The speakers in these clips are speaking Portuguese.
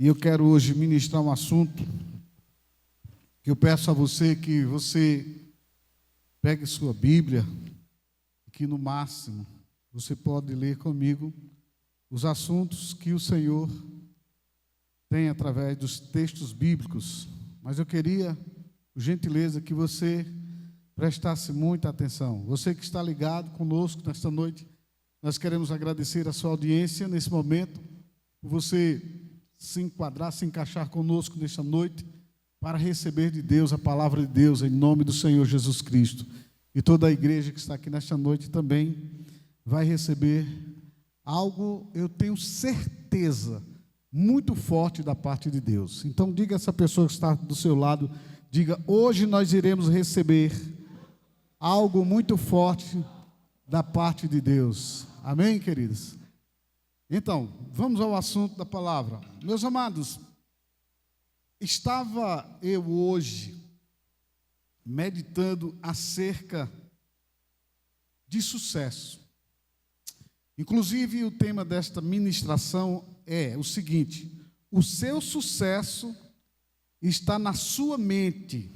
E eu quero hoje ministrar um assunto que eu peço a você que você pegue sua Bíblia, que no máximo você pode ler comigo os assuntos que o Senhor tem através dos textos bíblicos. Mas eu queria, por gentileza, que você prestasse muita atenção. Você que está ligado conosco nesta noite, nós queremos agradecer a sua audiência nesse momento, por você se enquadrar, se encaixar conosco nesta noite, para receber de Deus a palavra de Deus, em nome do Senhor Jesus Cristo. E toda a igreja que está aqui nesta noite também vai receber algo, eu tenho certeza, muito forte da parte de Deus. Então diga a essa pessoa que está do seu lado, diga: hoje nós iremos receber algo muito forte da parte de Deus. Amém, queridos? Então, vamos ao assunto da palavra. Meus amados, estava eu hoje meditando acerca de sucesso. Inclusive, o tema desta ministração é o seguinte: o seu sucesso está na sua mente,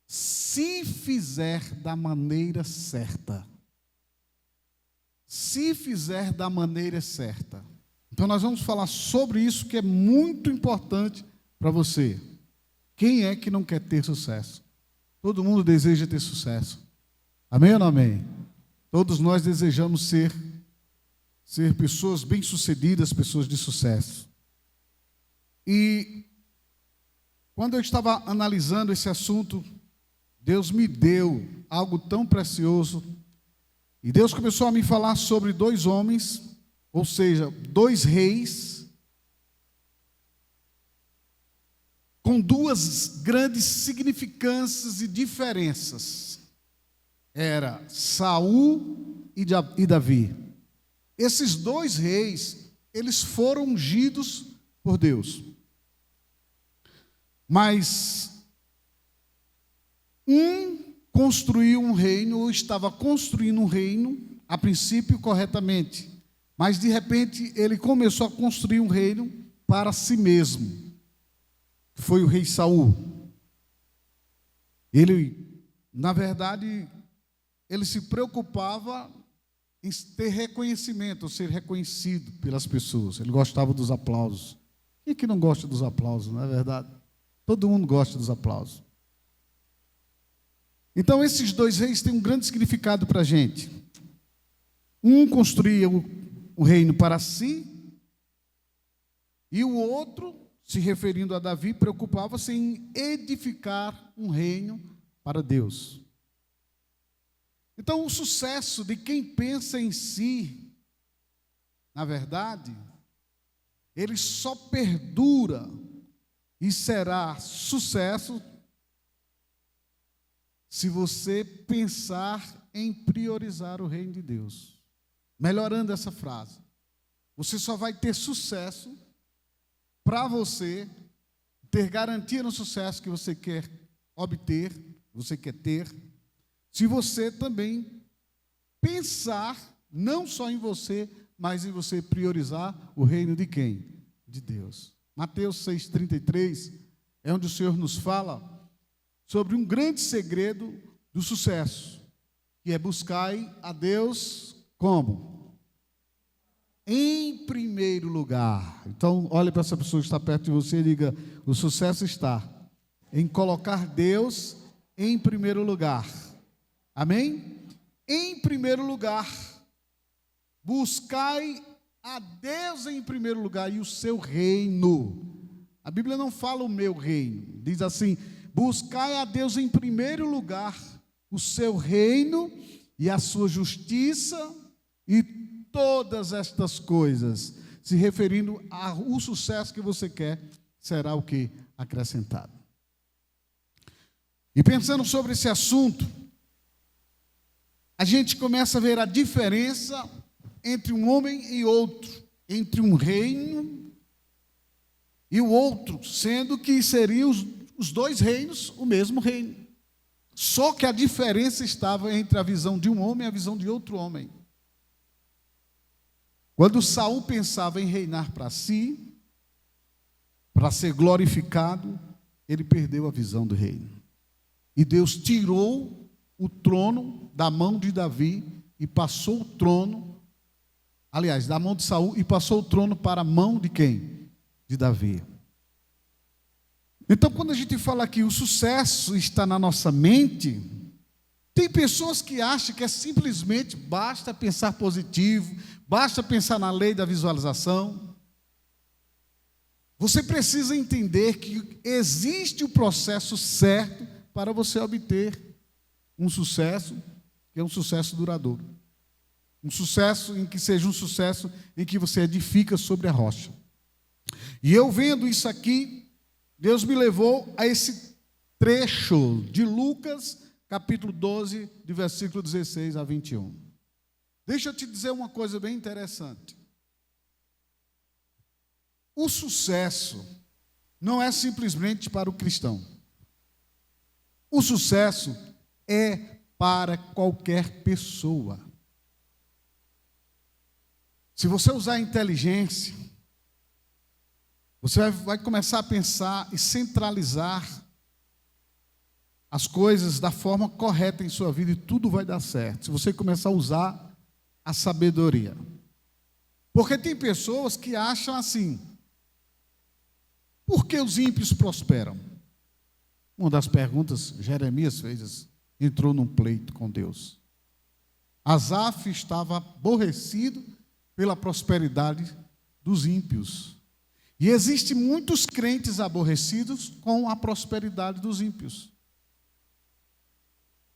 se fizer da maneira certa. Se fizer da maneira certa. Então nós vamos falar sobre isso, que é muito importante para você. Quem é que não quer ter sucesso? Todo mundo deseja ter sucesso. Amém ou não amém? Todos nós desejamos ser pessoas bem-sucedidas, pessoas de sucesso. E quando eu estava analisando esse assunto, Deus me deu algo tão precioso. E Deus começou a me falar sobre dois homens, ou seja, dois reis, com duas grandes significâncias e diferenças. Era Saul e Davi. Esses dois reis, eles foram ungidos por Deus. Mas um construiu um reino, ou estava construindo um reino, a princípio corretamente, mas de repente ele começou a construir um reino para si mesmo, que foi o rei Saul. Ele, na verdade, ele se preocupava em ter reconhecimento, ou ser reconhecido pelas pessoas. Ele gostava dos aplausos. Quem é que não gosta dos aplausos, não é verdade? Todo mundo gosta dos aplausos. Então, esses dois reis têm um grande significado para a gente. Um construía o reino para si, e o outro, se referindo a Davi, preocupava-se em edificar um reino para Deus. Então, o sucesso de quem pensa em si, na verdade, ele só perdura e será sucesso se você pensar em priorizar o reino de Deus. Melhorando essa frase, você só vai ter sucesso para você ter garantia no sucesso que você quer obter, você quer ter, se você também pensar não só em você, mas em você priorizar o reino de quem? De Deus. Mateus 6,33 é onde o Senhor nos fala sobre um grande segredo do sucesso, que é buscai a Deus como? Em primeiro lugar. Então, olhe para essa pessoa que está perto de você e diga: o sucesso está em colocar Deus em primeiro lugar. Amém? Em primeiro lugar. Buscai a Deus em primeiro lugar e o seu reino. A Bíblia não fala o meu reino, diz assim: buscai a Deus em primeiro lugar, o seu reino e a sua justiça, e todas estas coisas, se referindo ao sucesso que você quer, será o que? Acrescentado. E pensando sobre esse assunto, a gente começa a ver a diferença entre um homem e outro, entre um reino e o outro, sendo que seriam os dois reinos, o mesmo reino. Só que a diferença estava entre a visão de um homem e a visão de outro homem. Quando Saul pensava em reinar para si, para ser glorificado, ele perdeu a visão do reino. E Deus tirou o trono da mão de Davi e passou o trono, aliás, da mão de Saul, e passou o trono para a mão de quem? De Davi. Então, quando a gente fala que o sucesso está na nossa mente, tem pessoas que acham que é simplesmente basta pensar positivo, basta pensar na lei da visualização. Você precisa entender que existe o processo certo para você obter um sucesso, que é um sucesso duradouro. Um sucesso em que seja um sucesso em que você edifica sobre a rocha. E eu vendo isso aqui, Deus me levou a esse trecho de Lucas, capítulo 12, de versículo 16 a 21. Deixa eu te dizer uma coisa bem interessante. O sucesso não é simplesmente para o cristão. O sucesso é para qualquer pessoa. Se você usar a inteligência, você vai começar a pensar e centralizar as coisas da forma correta em sua vida e tudo vai dar certo. Se você começar a usar a sabedoria. Porque tem pessoas que acham assim: por que os ímpios prosperam? Uma das perguntas Jeremias fez, entrou num pleito com Deus. Asaf estava aborrecido pela prosperidade dos ímpios. E existem muitos crentes aborrecidos com a prosperidade dos ímpios.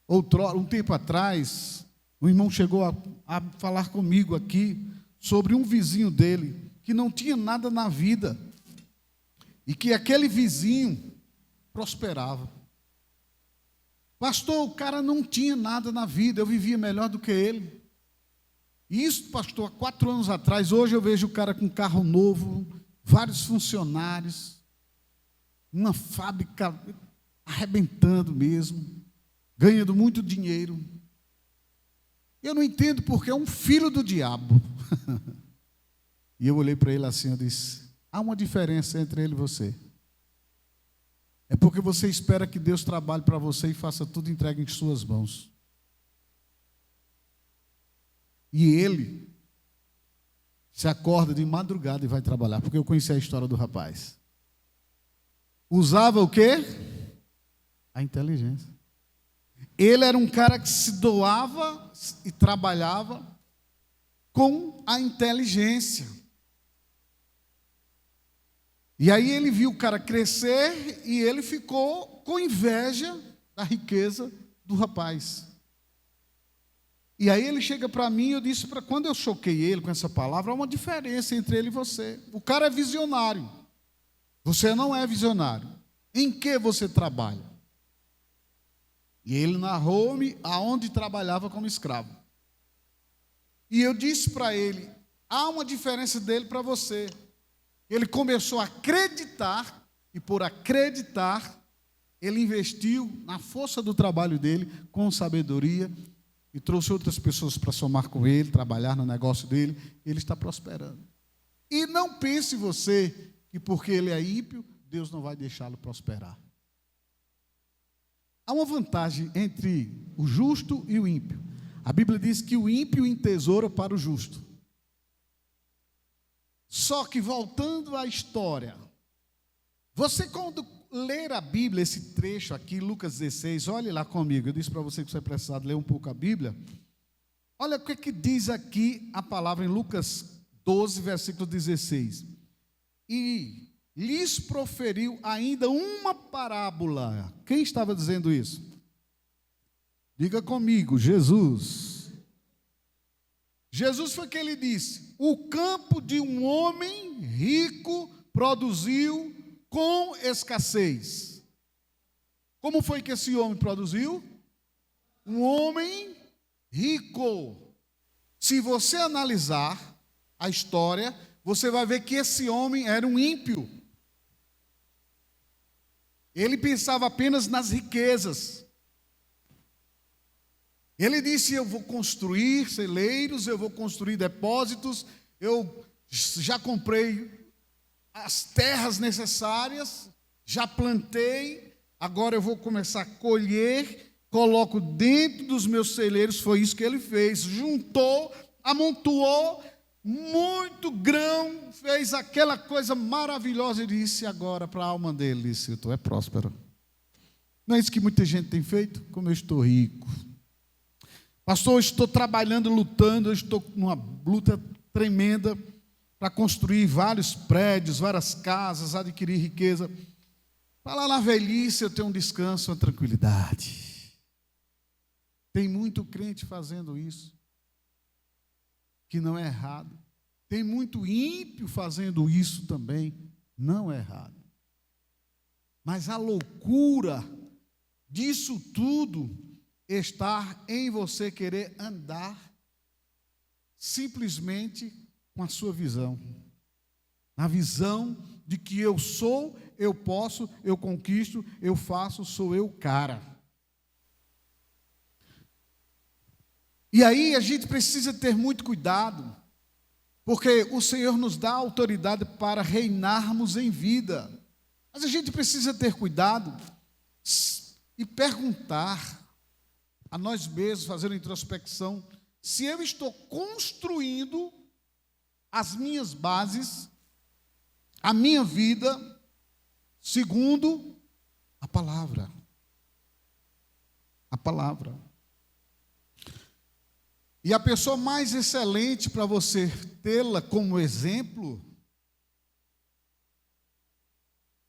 Um tempo atrás, o irmão chegou a falar comigo aqui sobre um vizinho dele que não tinha nada na vida e que aquele vizinho prosperava. Pastor, o cara não tinha nada na vida, eu vivia melhor do que ele. E isso, pastor, há 4 anos atrás. Hoje eu vejo o cara com carro novo, vários funcionários, uma fábrica arrebentando mesmo, ganhando muito dinheiro. Eu não entendo porque é um filho do diabo. E eu olhei para ele assim, eu disse: há uma diferença entre ele e você. É porque você espera que Deus trabalhe para você e faça tudo entregue em suas mãos. E ele se acorda de madrugada e vai trabalhar, porque eu conheci a história do rapaz. Usava o quê? A inteligência. Ele era um cara que se doava e trabalhava com a inteligência. E aí ele viu o cara crescer e ele ficou com inveja da riqueza do rapaz. E aí ele chega para mim e eu disse, quando eu choquei ele com essa palavra, há uma diferença entre ele e você. O cara é visionário. Você não é visionário. Em que você trabalha? E ele narrou-me aonde trabalhava como escravo. E eu disse para ele, há uma diferença dele para você. Ele começou a acreditar, e por acreditar, ele investiu na força do trabalho dele, com sabedoria, e trouxe outras pessoas para somar com ele, trabalhar no negócio dele. Ele está prosperando. E não pense você que porque ele é ímpio, Deus não vai deixá-lo prosperar. Há uma vantagem entre o justo e o ímpio. A Bíblia diz que o ímpio entesoura para o justo. Só que voltando à história, você quando ler a Bíblia, esse trecho aqui, Lucas 16, olhe lá comigo. Eu disse para você que você precisa ler um pouco a Bíblia. Olha o que diz aqui a palavra em Lucas 12, versículo 16. E lhes proferiu ainda uma parábola. Quem estava dizendo isso? Diga comigo, Jesus. Jesus foi que ele disse: o campo de um homem rico produziu com escassez. Como foi que esse homem produziu? Um homem rico. Se você analisar a história, você vai ver que esse homem era um ímpio. Ele pensava apenas nas riquezas. Ele disse: eu vou construir celeiros, eu vou construir depósitos, eu já comprei as terras necessárias, já plantei, agora eu vou começar a colher, coloco dentro dos meus celeiros. Foi isso que ele fez, juntou, amontoou muito grão, fez aquela coisa maravilhosa e disse agora para a alma dele, disse: tu é próspero. Não é isso que muita gente tem feito? Como eu estou rico. Pastor, eu estou trabalhando, lutando, eu estou numa luta tremenda para construir vários prédios, várias casas, adquirir riqueza. Para lá na velhice eu tenho um descanso, uma tranquilidade. Tem muito crente fazendo isso, que não é errado. Tem muito ímpio fazendo isso também, não é errado. Mas a loucura disso tudo está em você querer andar simplesmente com a sua visão. Na visão de que eu sou, eu posso, eu conquisto, eu faço, sou eu o cara. E aí a gente precisa ter muito cuidado, porque o Senhor nos dá autoridade para reinarmos em vida. Mas a gente precisa ter cuidado e perguntar a nós mesmos, fazer uma introspecção, se eu estou construindo as minhas bases, a minha vida, segundo a palavra. A palavra. E a pessoa mais excelente para você tê-la como exemplo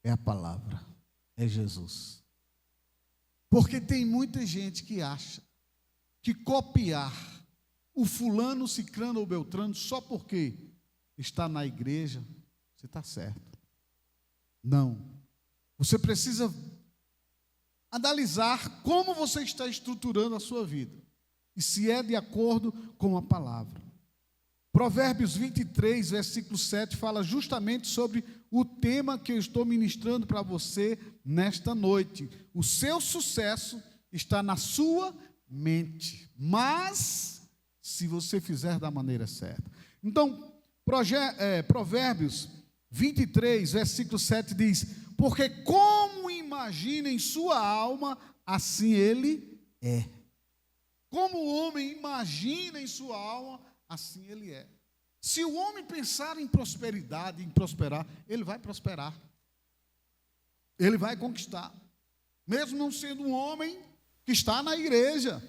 é a palavra, é Jesus. Porque tem muita gente que acha que copiar o fulano, cicrano ou beltrano só porque está na igreja, você está certo. Não. Você precisa analisar como você está estruturando a sua vida e se é de acordo com a palavra. Provérbios 23, versículo 7, fala justamente sobre o tema que eu estou ministrando para você nesta noite. O seu sucesso está na sua mente, mas se você fizer da maneira certa. Então, Provérbios 23, versículo 7 diz: porque como imagina em sua alma, assim ele é. Como o homem imagina em sua alma, assim ele é. Se o homem pensar em prosperidade, em prosperar, ele vai prosperar. Ele vai conquistar. Mesmo não sendo um homem que está na igreja.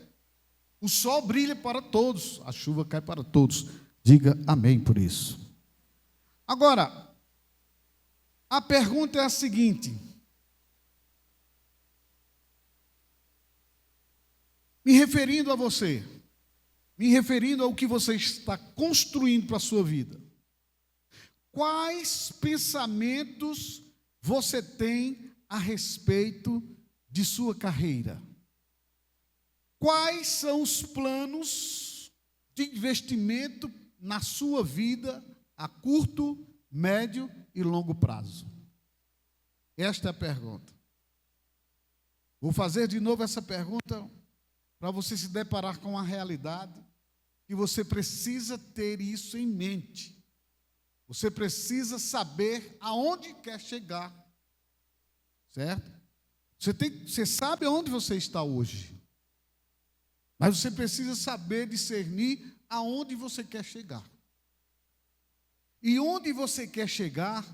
O sol brilha para todos, a chuva cai para todos. Diga amém por isso. Agora, a pergunta é a seguinte: me referindo a você, me referindo ao que você está construindo para a sua vida, quais pensamentos você tem a respeito de sua carreira? Quais são os planos de investimento na sua vida a curto, médio e longo prazo? Esta é a pergunta. Vou fazer de novo essa pergunta para você se deparar com a realidade, e você precisa ter isso em mente. Você precisa saber aonde quer chegar, certo? Você sabe aonde você está hoje, mas você precisa saber discernir aonde você quer chegar. E onde você quer chegar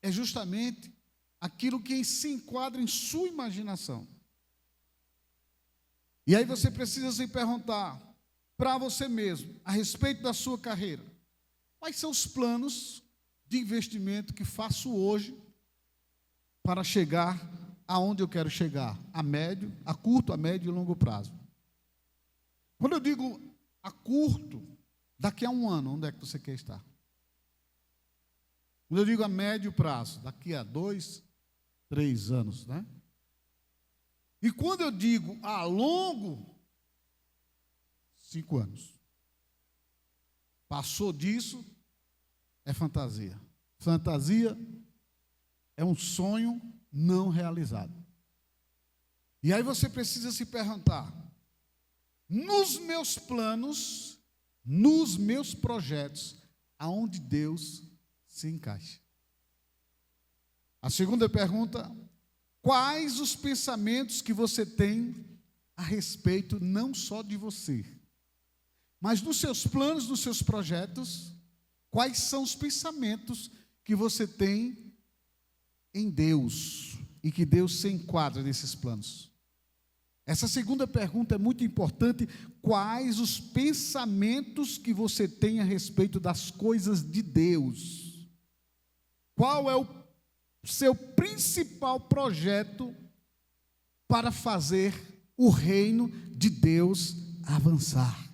é justamente aquilo que se enquadra em sua imaginação. E aí você precisa se perguntar para você mesmo, a respeito da sua carreira: quais são os planos de investimento que faço hoje para chegar aonde eu quero chegar, a curto, a médio e longo prazo? Quando eu digo a curto, daqui a um ano, onde é que você quer estar? Quando eu digo a médio prazo, daqui a 2, 3 anos, né? E quando eu digo a longo, 5 anos. Passou disso, é fantasia. Fantasia é um sonho não realizado. E aí você precisa se perguntar: nos meus planos, nos meus projetos, aonde Deus se encaixa? A segunda pergunta: quais os pensamentos que você tem a respeito não só de você, mas dos seus planos, dos seus projetos? Quais são os pensamentos que você tem em Deus e que Deus se enquadra nesses planos? Essa segunda pergunta é muito importante. Quais os pensamentos que você tem a respeito das coisas de Deus? Qual é o seu principal projeto para fazer o reino de Deus avançar?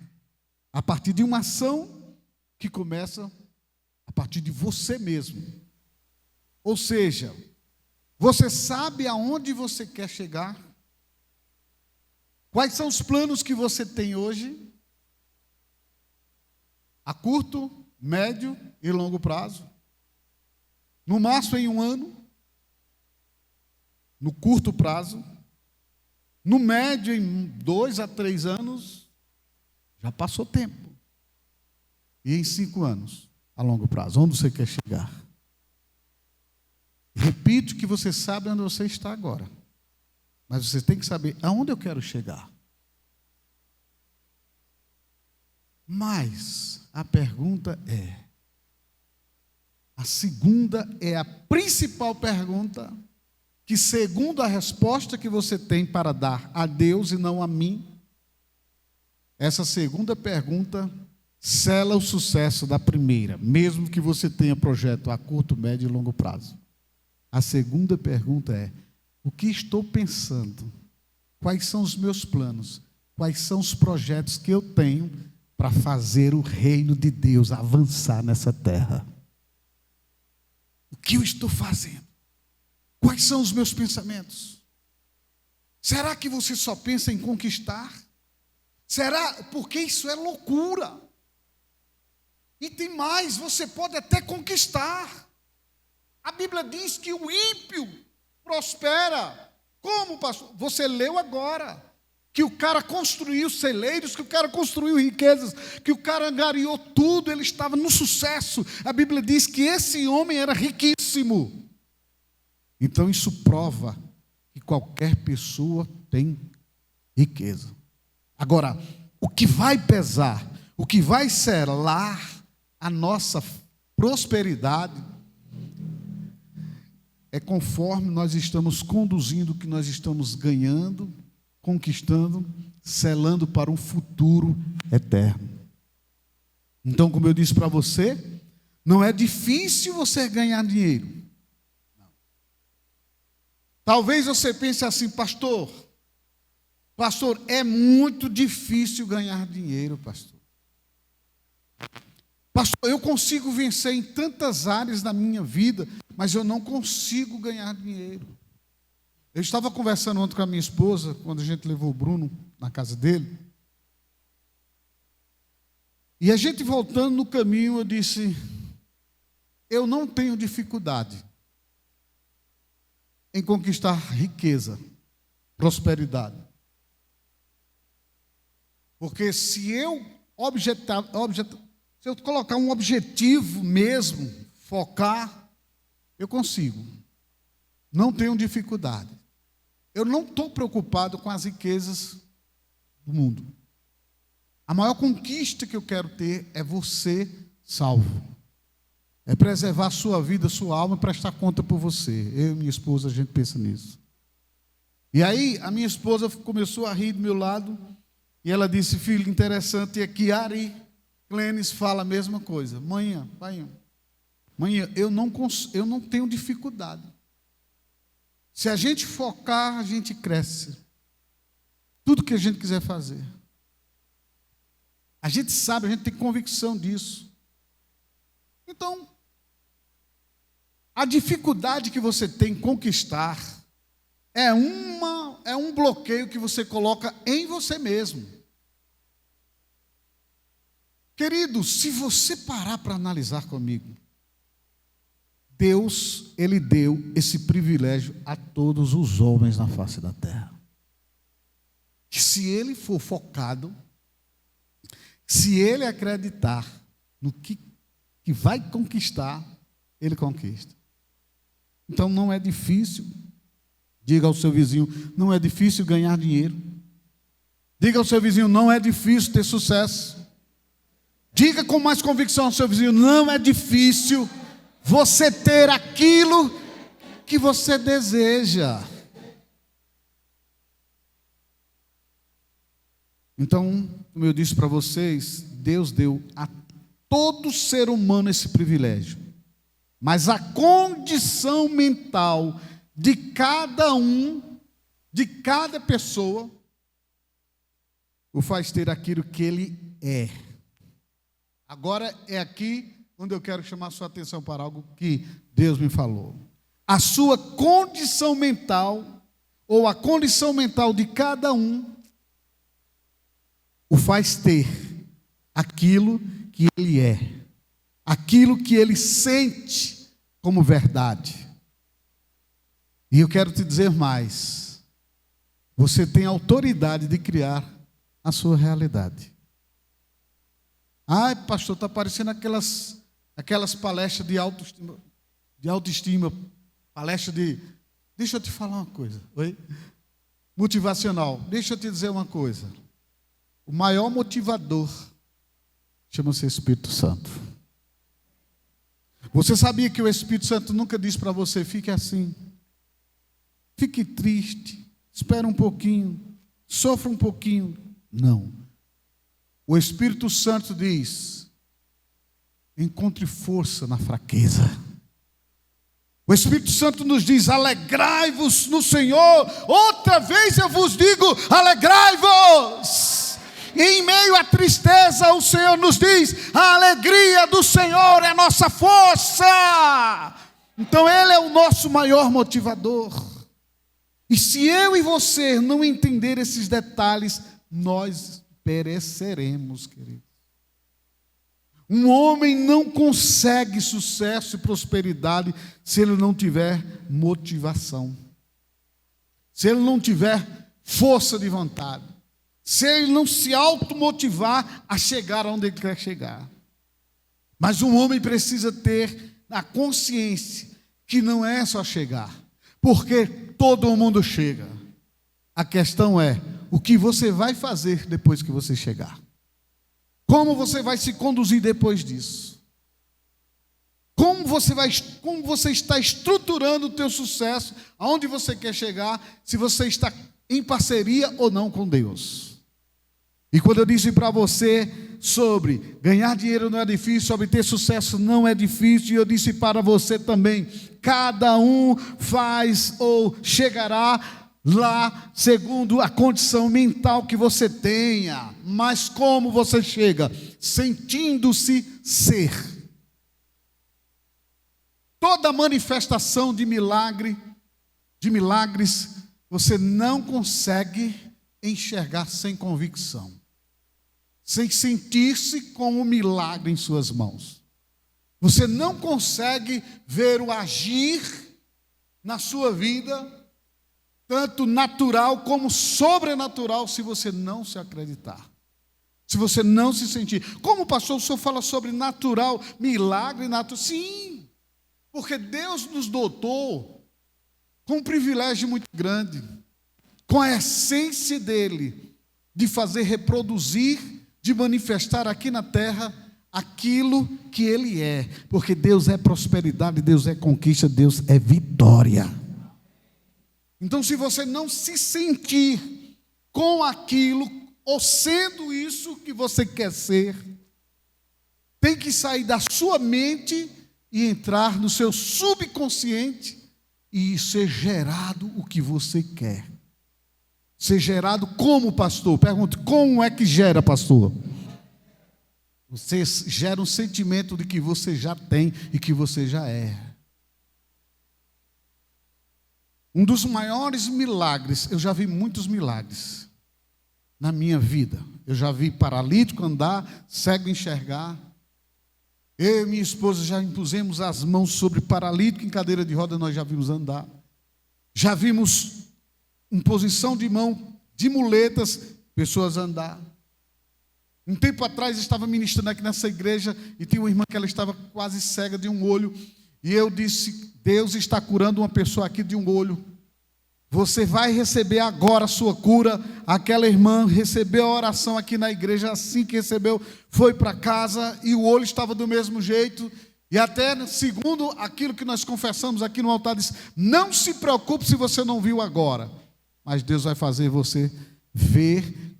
A partir de uma ação que começa a partir de você mesmo. Ou seja, você sabe aonde você quer chegar? Quais são os planos que você tem hoje? A curto, médio e longo prazo? No máximo em 1 ano? No curto prazo? No médio em 2 a 3 anos? Já passou tempo. E em 5 anos, a longo prazo, onde você quer chegar? Repito que você sabe onde você está agora. Mas você tem que saber aonde eu quero chegar. Mas a pergunta é, a segunda é a principal pergunta, que segundo a resposta que você tem para dar a Deus e não a mim, essa segunda pergunta sela o sucesso da primeira, mesmo que você tenha projeto a curto, médio e longo prazo. A segunda pergunta é: o que estou pensando? Quais são os meus planos? Quais são os projetos que eu tenho para fazer o reino de Deus avançar nessa terra? O que eu estou fazendo? Quais são os meus pensamentos? Será que você só pensa em conquistar? Será? Porque isso é loucura. E tem mais, você pode até conquistar. A Bíblia diz que o ímpio prospera. Como, pastor? Você leu agora que o cara construiu celeiros, que o cara construiu riquezas, que o cara angariou tudo, ele estava no sucesso. A Bíblia diz que esse homem era riquíssimo. Então isso prova que qualquer pessoa tem riqueza. Agora, o que vai pesar, o que vai selar a nossa prosperidade é conforme nós estamos conduzindo o que nós estamos ganhando, conquistando, selando para um futuro eterno. Então, como eu disse para você, não é difícil você ganhar dinheiro. Não. Talvez você pense assim: pastor, é muito difícil ganhar dinheiro, pastor. Pastor, eu consigo vencer em tantas áreas da minha vida, mas eu não consigo ganhar dinheiro. Eu estava conversando ontem com a minha esposa, quando a gente levou o Bruno na casa dele. E a gente voltando no caminho, eu disse: eu não tenho dificuldade em conquistar riqueza, prosperidade. Porque se eu se eu colocar um objetivo mesmo, focar, eu consigo. Não tenho dificuldade. Eu não estou preocupado com as riquezas do mundo. A maior conquista que eu quero ter é você salvo. É preservar a sua vida, a sua alma e prestar conta por você. Eu e minha esposa, a gente pensa nisso. E aí, a minha esposa começou a rir do meu lado e ela disse: filho, interessante é que Ari Clênis fala a mesma coisa. Mãe, eu não tenho dificuldade. Se a gente focar, a gente cresce. Tudo que a gente quiser fazer. A gente sabe, a gente tem convicção disso. Então, a dificuldade que você tem em conquistar é um bloqueio que você coloca em você mesmo. Querido, se você parar para analisar comigo, Deus, Ele deu esse privilégio a todos os homens na face da terra. Que se ele for focado, se ele acreditar no que vai conquistar, ele conquista. Então não é difícil. Diga ao seu vizinho, não é difícil ganhar dinheiro. Diga ao seu vizinho, não é difícil ter sucesso. Diga com mais convicção ao seu vizinho, não é difícil você ter aquilo que você deseja. Então, como eu disse para vocês, Deus deu a todo ser humano esse privilégio. Mas a condição mental de cada um, de cada pessoa, o faz ter aquilo que ele é. Agora é aqui onde eu quero chamar a sua atenção para algo que Deus me falou. A sua condição mental, ou a condição mental de cada um, o faz ter aquilo que ele é, aquilo que ele sente como verdade. E eu quero te dizer mais: você tem autoridade de criar a sua realidade. Ai, pastor, está parecendo aquelas palestras de autoestima, palestra de... Deixa eu te falar uma coisa, oi? Motivacional. Deixa eu te dizer uma coisa. O maior motivador chama-se Espírito Santo. Você sabia que o Espírito Santo nunca diz para você, fique assim, fique triste, espera um pouquinho, sofra um pouquinho. Não. O Espírito Santo diz, encontre força na fraqueza. O Espírito Santo nos diz, alegrai-vos no Senhor. Outra vez eu vos digo, alegrai-vos. E em meio à tristeza, o Senhor nos diz, a alegria do Senhor é a nossa força. Então Ele é o nosso maior motivador. E se eu e você não entender esses detalhes, nós pereceremos, queridos. Um homem não consegue sucesso e prosperidade se ele não tiver motivação, se ele não tiver força de vontade, se ele não se automotivar a chegar onde ele quer chegar. Mas um homem precisa ter a consciência que não é só chegar, porque todo mundo chega. A questão é, o que você vai fazer depois que você chegar? Como você vai se conduzir depois disso? Como você está estruturando o teu sucesso, aonde você quer chegar, se você está em parceria ou não com Deus? E quando eu disse para você sobre ganhar dinheiro não é difícil, sobre ter sucesso não é difícil, e eu disse para você também, cada um faz ou chegará lá, segundo a condição mental que você tenha. Mas como você chega? Sentindo-se ser. Toda manifestação de milagres, você não consegue enxergar sem convicção, sem sentir-se como um milagre em suas mãos. Você não consegue ver o agir na sua vida, tanto natural como sobrenatural, se você não se acreditar, se você não se sentir. Como pastor, o senhor fala sobre natural, milagre natural? Sim, porque Deus nos dotou com um privilégio muito grande, com a essência dele, de fazer reproduzir, de manifestar aqui na terra aquilo que ele é, porque Deus é prosperidade, Deus é conquista, Deus é vitória. Então, se você não se sentir com aquilo, ou sendo isso que você quer ser, tem que sair da sua mente e entrar no seu subconsciente e ser gerado o que você quer. Ser gerado como, pastor? Pergunto, como é que gera, pastor? Você gera um sentimento de que você já tem e que você já é. Um dos maiores milagres, eu já vi muitos milagres na minha vida. Eu já vi paralítico andar, cego enxergar. Eu e minha esposa já impusemos as mãos sobre paralítico em cadeira de roda, nós já vimos andar. Já vimos imposição de mão de muletas, pessoas andar. Um tempo atrás estava ministrando aqui nessa igreja e tinha uma irmã que ela estava quase cega de um olho. E eu disse: Deus está curando uma pessoa aqui de um olho. Você vai receber agora a sua cura. Aquela irmã recebeu a oração aqui na igreja, assim que recebeu, foi para casa e o olho estava do mesmo jeito. E até segundo aquilo que nós confessamos aqui no altar, disse: não se preocupe se você não viu agora, mas Deus vai fazer você ver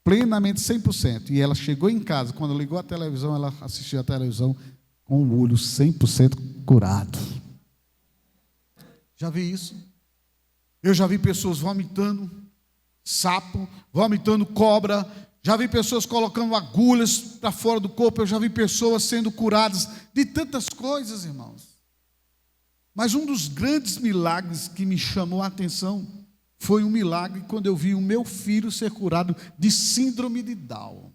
plenamente 100%. E ela chegou em casa, quando ligou a televisão, ela assistiu a televisão com o olho 100% curado. Já vi isso? Eu já vi pessoas vomitando sapo, vomitando cobra, já vi pessoas colocando agulhas para fora do corpo, eu já vi pessoas sendo curadas de tantas coisas, irmãos. Mas um dos grandes milagres que me chamou a atenção foi um milagre quando eu vi o meu filho ser curado de síndrome de Down.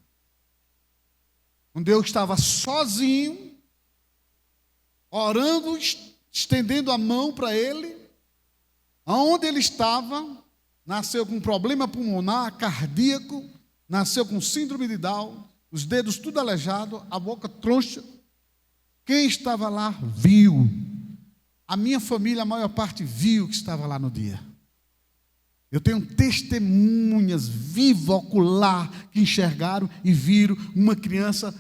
Quando eu estava sozinho, orando, estendendo a mão para ele, aonde ele estava, nasceu com problema pulmonar, cardíaco, nasceu com síndrome de Down, os dedos tudo aleijado, a boca troncha. Quem estava lá viu. A minha família, a maior parte, viu que estava lá no dia. Eu tenho testemunhas vivas, ocular, que enxergaram e viram uma criança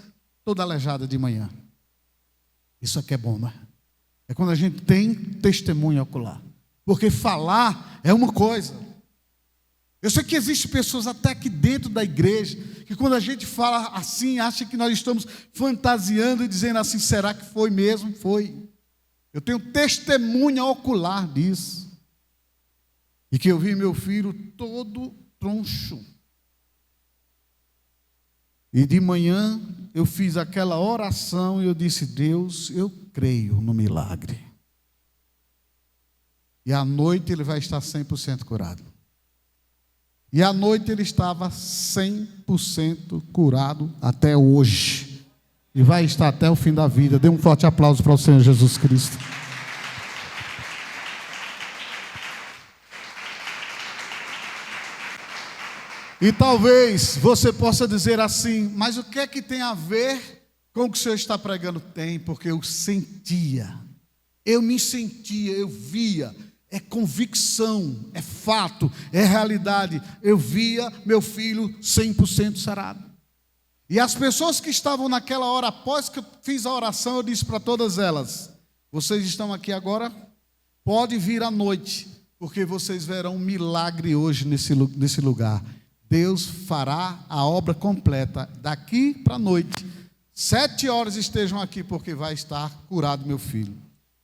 toda aleijada de manhã. Isso aqui é bom, não é? É quando a gente tem testemunho ocular. Porque falar é uma coisa. Eu sei que existem pessoas até aqui dentro da igreja, que quando a gente fala assim, acha que nós estamos fantasiando e dizendo assim: será que foi mesmo? Foi. Eu tenho testemunha ocular disso. E que eu vi meu filho todo troncho. E de manhã eu fiz aquela oração e eu disse: Deus, eu creio no milagre. E à noite ele vai estar 100% curado. E à noite ele estava 100% curado até hoje. E vai estar até o fim da vida. Dê um forte aplauso para o Senhor Jesus Cristo. E talvez você possa dizer assim: mas o que é que tem a ver com o que o Senhor está pregando? Tem, porque eu sentia, eu me sentia, eu via. É convicção, é fato, é realidade. Eu via meu filho 100% sarado. E as pessoas que estavam naquela hora, após que eu fiz a oração, eu disse para todas elas: vocês estão aqui agora, pode vir à noite, porque vocês verão um milagre hoje nesse lugar. Deus fará a obra completa daqui para a noite. 7 horas estejam aqui, porque vai estar curado meu filho.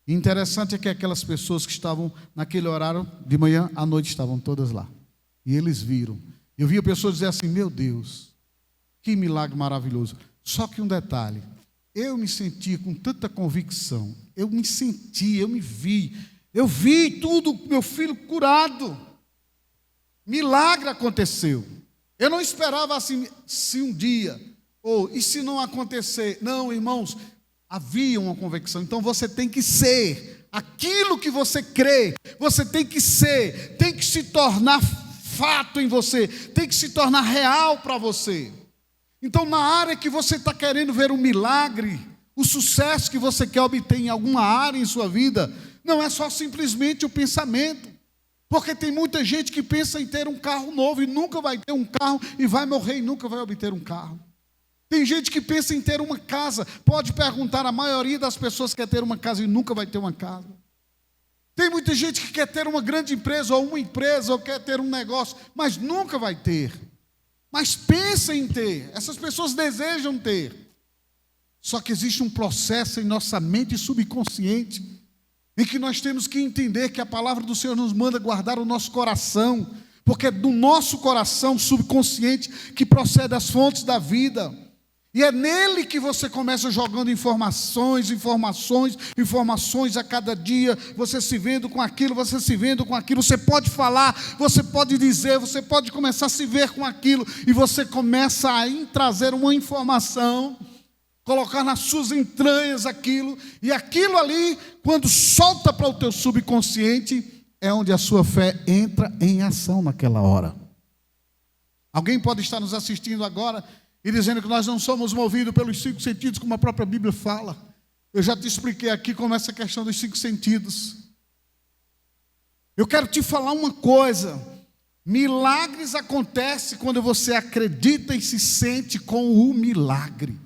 Interessante é que aquelas pessoas que estavam naquele horário, de manhã à noite, estavam todas lá. E eles viram. Eu via pessoas dizer assim: meu Deus, que milagre maravilhoso. Só que um detalhe: eu me senti com tanta convicção, eu me vi. Eu vi tudo, meu filho curado. Milagre aconteceu. Eu não esperava assim, se um dia, ou e se não acontecer. Não, irmãos, havia uma convicção. Então você tem que ser aquilo que você crê. Você tem que ser, tem que se tornar fato em você, tem que se tornar real para você. Então, na área que você está querendo ver um milagre, o sucesso que você quer obter em alguma área em sua vida, não é só simplesmente o pensamento. Porque tem muita gente que pensa em ter um carro novo e nunca vai ter um carro, e vai morrer e nunca vai obter um carro. Tem gente que pensa em ter uma casa. Pode perguntar, a maioria das pessoas quer ter uma casa e nunca vai ter uma casa. Tem muita gente que quer ter uma grande empresa, ou uma empresa, ou quer ter um negócio, mas nunca vai ter. Mas pensa em ter. Essas pessoas desejam ter. Só que existe um processo em nossa mente subconsciente, em que nós temos que entender que a palavra do Senhor nos manda guardar o nosso coração, porque é do nosso coração subconsciente que procede as fontes da vida. E é nele que você começa jogando informações a cada dia, você se vendo com aquilo, você pode falar, você pode dizer, você pode começar a se ver com aquilo, e você começa a trazer uma informação, colocar nas suas entranhas aquilo, e aquilo ali, quando solta para o teu subconsciente, é onde a sua fé entra em ação naquela hora. Alguém pode estar nos assistindo agora e dizendo que nós não somos movidos pelos 5 sentidos, como a própria Bíblia fala. Eu já te expliquei aqui como essa questão dos 5 sentidos. Eu quero te falar uma coisa. Milagres acontecem quando você acredita e se sente com o milagre.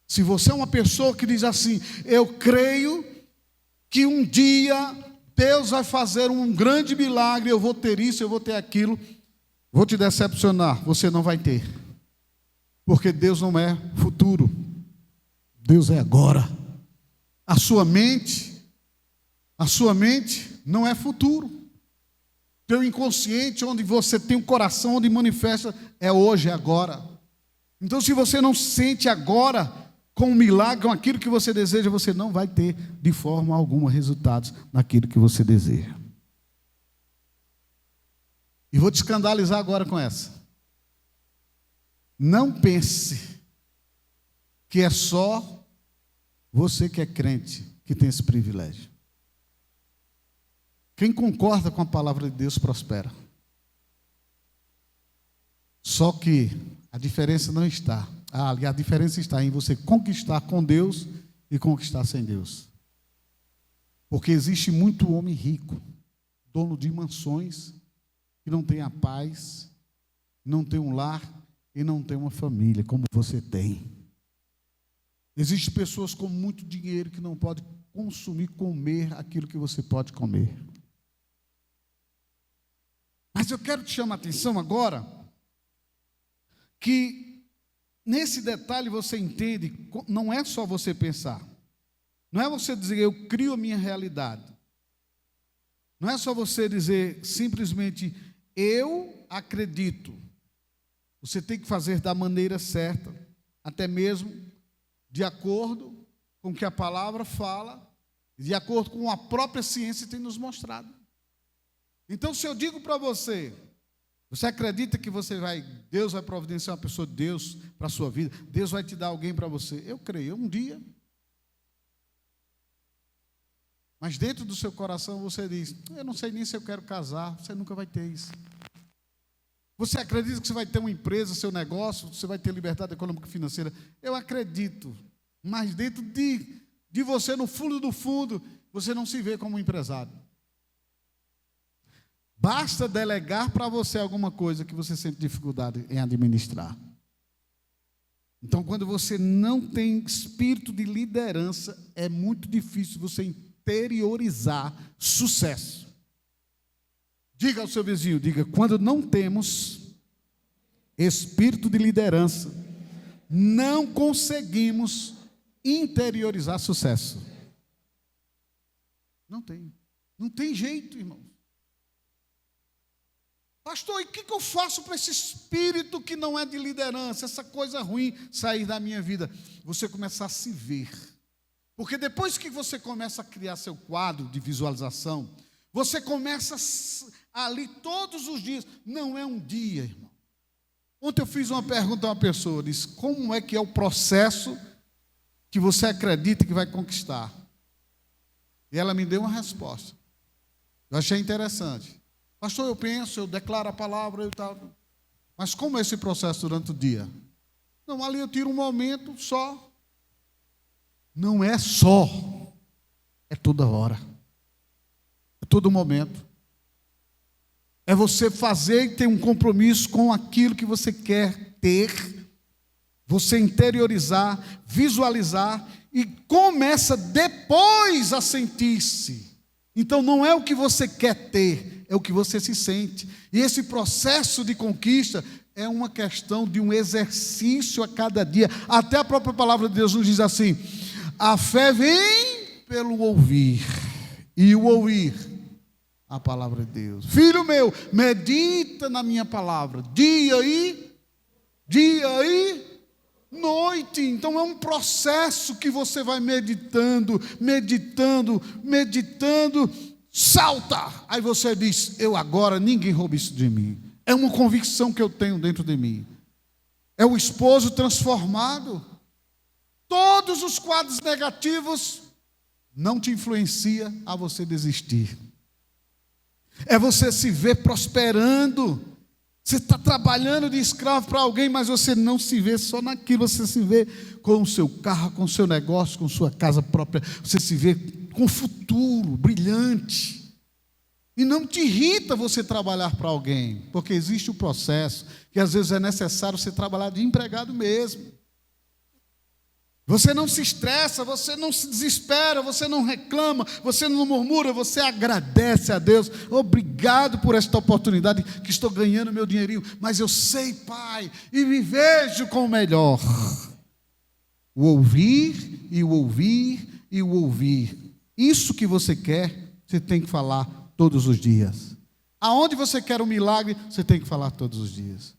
Se você é uma pessoa que diz assim: eu creio que um dia Deus vai fazer um grande milagre, eu vou ter isso, eu vou ter aquilo, vou te decepcionar, você não vai ter. Porque Deus não é futuro, Deus é agora. A sua mente não é futuro. Teu inconsciente, onde você tem um coração, onde manifesta, é hoje, é agora. Então, se você não sente agora com o milagre, com aquilo que você deseja, você não vai ter de forma alguma resultados naquilo que você deseja. E vou te escandalizar agora com essa. Não pense que é só você que é crente que tem esse privilégio. Quem concorda com a palavra de Deus prospera. Só que a diferença não está. A diferença está em você conquistar com Deus e conquistar sem Deus. Porque existe muito homem rico, dono de mansões, que não tem a paz, não tem um lar e não tem uma família como você tem. Existem pessoas com muito dinheiro que não podem consumir, comer aquilo que você pode comer. Mas eu quero te chamar a atenção agora que nesse detalhe você entende, não é só você pensar, não é você dizer eu crio a minha realidade, não é só você dizer simplesmente eu acredito. Você tem que fazer da maneira certa, até mesmo de acordo com o que a palavra fala, de acordo com a própria ciência tem nos mostrado. Então, se eu digo para você, você acredita que Deus vai providenciar uma pessoa de Deus para a sua vida? Deus vai te dar alguém para você? Eu creio, um dia. Mas dentro do seu coração você diz, eu não sei nem se eu quero casar, você nunca vai ter isso. Você acredita que você vai ter uma empresa, seu negócio, você vai ter liberdade econômica e financeira? Eu acredito, mas dentro de você, no fundo do fundo, você não se vê como um empresário. Basta delegar para você alguma coisa que você sente dificuldade em administrar. Então, quando você não tem espírito de liderança, é muito difícil você interiorizar sucesso. Diga ao seu vizinho, diga, quando não temos espírito de liderança, não conseguimos interiorizar sucesso. Não tem jeito, irmão. Pastor, e o que eu faço para esse espírito que não é de liderança, essa coisa ruim sair da minha vida? Você começar a se ver. Porque depois que você começa a criar seu quadro de visualização, você começa ali todos os dias. Não é um dia, irmão. Ontem eu fiz uma pergunta a uma pessoa, disse, como é que é o processo que você acredita que vai conquistar? E ela me deu uma resposta. Eu achei interessante. Pastor, eu penso, eu declaro a palavra e tal. Mas como é esse processo durante o dia? Não, ali eu tiro um momento só. Não é só. É toda hora. É todo momento. É você fazer e ter um compromisso com aquilo que você quer ter. Você interiorizar, visualizar e começa depois a sentir-se. Então não é o que você quer ter, é o que você se sente. E esse processo de conquista é uma questão de um exercício a cada dia. Até a própria palavra de Deus nos diz assim: a fé vem pelo ouvir, e o ouvir a palavra de Deus. Filho meu, medita na minha palavra, dia e noite. Então é um processo que você vai meditando, salta. Aí você diz, eu agora, ninguém rouba isso de mim. É uma convicção que eu tenho dentro de mim. É o esposo transformado. Todos os quadros negativos não te influencia a você desistir. É você se ver prosperando, Você está trabalhando de escravo para alguém, mas você não se vê só naquilo, você se vê com o seu carro, com o seu negócio, com sua casa própria, você se vê com futuro, brilhante. E não te irrita você trabalhar para alguém, porque existe o processo, que às vezes é necessário você trabalhar de empregado mesmo. Você não se estressa, você não se desespera, você não reclama, você não murmura, você agradece a Deus. Obrigado por esta oportunidade que estou ganhando meu dinheirinho, mas eu sei, Pai, e me vejo com o melhor. O ouvir e o ouvir e o ouvir. Isso que você quer, você tem que falar todos os dias. Aonde você quer um milagre, você tem que falar todos os dias.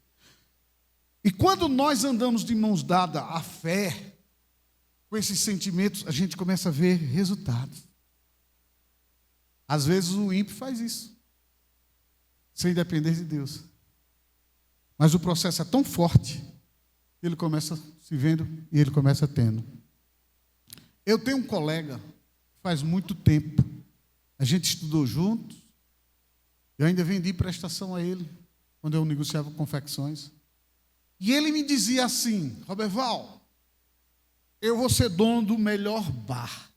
E quando nós andamos de mãos dadas à fé, com esses sentimentos, a gente começa a ver resultados. Às vezes o ímpio faz isso, sem depender de Deus. Mas o processo é tão forte, que ele começa se vendo e ele começa tendo. Eu tenho um colega, faz muito tempo, a gente estudou juntos, eu ainda vendi prestação a ele, quando eu negociava confecções. E ele me dizia assim: Roberval, eu vou ser dono do melhor bar.